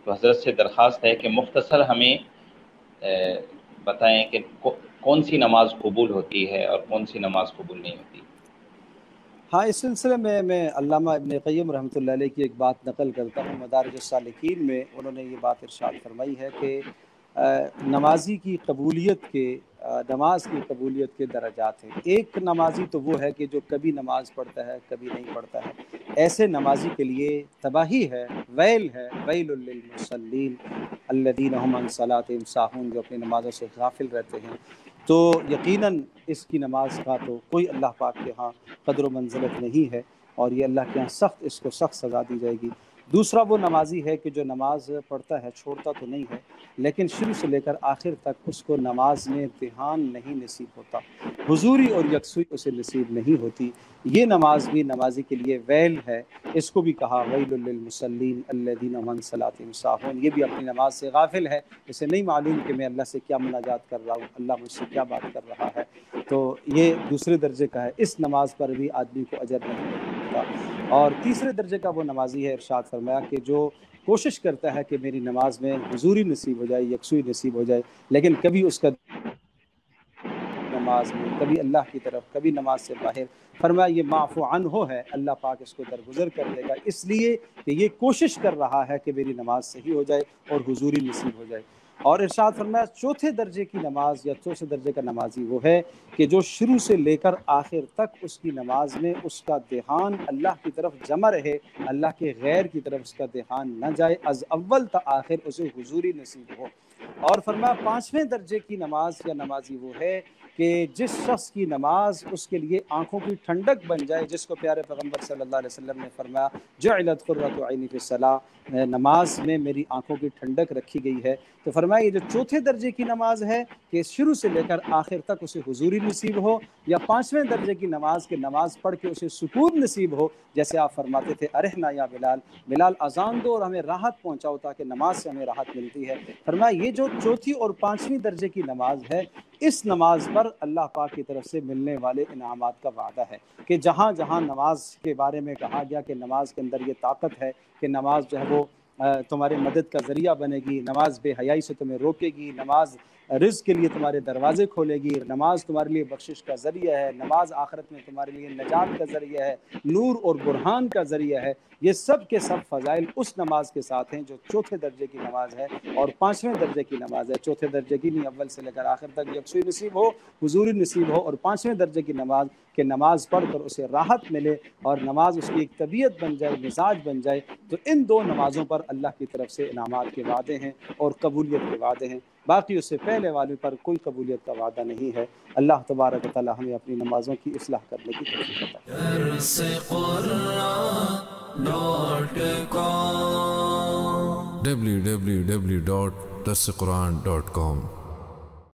تو حضرت سے درخواست ہے کہ مختصر ہمیں بتائیں کہ کون سی نماز قبول ہوتی ہے اور کون سی نماز قبول نہیں ہوتی۔ ہاں، اس سلسلے میں علامہ ابن قیم رحمۃ اللہ علیہ کی ایک بات نقل کرتا ہوں۔ مدارج السالکین میں انہوں نے یہ بات ارشاد فرمائی ہے کہ نمازی کی قبولیت کے نماز کی قبولیت کے درجات ہیں۔ ایک نمازی تو وہ ہے کہ جو کبھی نماز پڑھتا ہے کبھی نہیں پڑھتا ہے، ایسے نمازی کے لیے تباہی ہے، ویل ہے، ویل للمصلین الذین هم عن صلاتهم ساہون، جو اپنی نمازوں سے غافل رہتے ہیں۔ تو یقیناً اس کی نماز کا تو کوئی اللہ پاک کے ہاں قدر و منزلت نہیں ہے، اور یہ اللہ کے ہاں سخت، اس کو سخت سزا دی جائے گی۔ دوسرا وہ نمازی ہے کہ جو نماز پڑھتا ہے، چھوڑتا تو نہیں ہے، لیکن شروع سے لے کر آخر تک اس کو نماز میں دھیان نہیں نصیب ہوتا، حضوری اور یکسوئی اسے نصیب نہیں ہوتی۔ یہ نماز بھی نمازی کے لیے ویل ہے۔ اس کو بھی کہا ویل للمصلین الذین هم عن صلاتهم ساہون، یہ بھی اپنی نماز سے غافل ہے، اسے نہیں معلوم کہ میں اللہ سے کیا مناجات کر رہا ہوں، اللہ مجھ سے کیا بات کر رہا ہے۔ تو یہ دوسرے درجے کا ہے، اس نماز پر بھی آدمی کو اجر نہیں ملتا۔ اور تیسرے درجے کا وہ نمازی ہے، ارشاد فرمایا کہ جو کوشش کرتا ہے کہ میری نماز میں حضوری نصیب ہو جائے، یکسوئی نصیب ہو جائے، لیکن کبھی اس کا نماز میں، کبھی اللہ کی طرف، کبھی نماز سے باہر، فرمایا یہ معفو عنہ ہے، اللہ پاک اس کو درگزر کر دے گا، اس لیے کہ یہ کوشش کر رہا ہے کہ میری نماز صحیح ہو جائے اور حضوری نصیب ہو جائے۔ اور ارشاد فرمایا چوتھے درجے کی نماز یا چوتھے درجے کا نمازی وہ ہے کہ جو شروع سے لے کر آخر تک اس کی نماز میں اس کا دھیان اللہ کی طرف جمع رہے، اللہ کے غیر کی طرف اس کا دھیان نہ جائے، از اول تا آخر اسے حضوری نصیب ہو۔ اور فرمایا پانچویں درجے کی نماز یا نمازی وہ ہے کہ جس شخص کی نماز اس کے لیے آنکھوں کی ٹھنڈک بن جائے، جس کو پیارے پیغمبر صلی اللہ علیہ وسلم نے فرمایا جعلت قرۃ عینی فی الصلاۃ، نماز میں میری آنکھوں کی ٹھنڈک رکھی گئی ہے۔ تو فرمایا یہ جو چوتھے درجے کی نماز ہے کہ شروع سے لے کر آخر تک اسے حضوری نصیب ہو، یا پانچویں درجے کی نماز کہ نماز پڑھ کے اسے سکون نصیب ہو، جیسے آپ فرماتے تھے ارحنا یا بلال، بلال اذان دو اور ہمیں راحت پہنچاؤ تاکہ نماز سے ہمیں راحت ملتی ہے۔ فرمایا یہ جو چوتھی اور پانچویں درجے کی نماز ہے، اس نماز پر اللہ پاک کی طرف سے ملنے والے انعامات کا وعدہ ہے کہ جہاں جہاں نماز کے بارے میں کہا گیا کہ نماز کے اندر یہ طاقت ہے کہ نماز جو ہے وہ تمہارے مدد کا ذریعہ بنے گی، نماز بے حیائی سے تمہیں روکے گی، نماز رزق کے لیے تمہارے دروازے کھولے گی، نماز تمہارے لیے بخشش کا ذریعہ ہے، نماز آخرت میں تمہارے لیے نجات کا ذریعہ ہے، نور اور برہان کا ذریعہ ہے، یہ سب کے سب فضائل اس نماز کے ساتھ ہیں جو چوتھے درجے کی نماز ہے اور پانچویں درجے کی نماز ہے۔ چوتھے درجے کی نہیں، اول سے لے کر آخر تک یکسوئی نصیب ہو، حضوری نصیب ہو، اور پانچویں درجے کی نماز کہ نماز پڑھ کر اسے راحت ملے اور نماز اس کی ایک طبیعت بن جائے، مزاج بن جائے۔ تو ان دو نمازوں پر اللہ کی طرف سے انعامات کے وعدے ہیں اور قبولیت کے وعدے ہیں، باقی اس سے پہلے والے پر کوئی قبولیت کا وعدہ نہیں ہے۔ اللہ تبارک و تعالی ہمیں اپنی نمازوں کی اصلاح کرنے کی توفیق عطا www.darsequran.com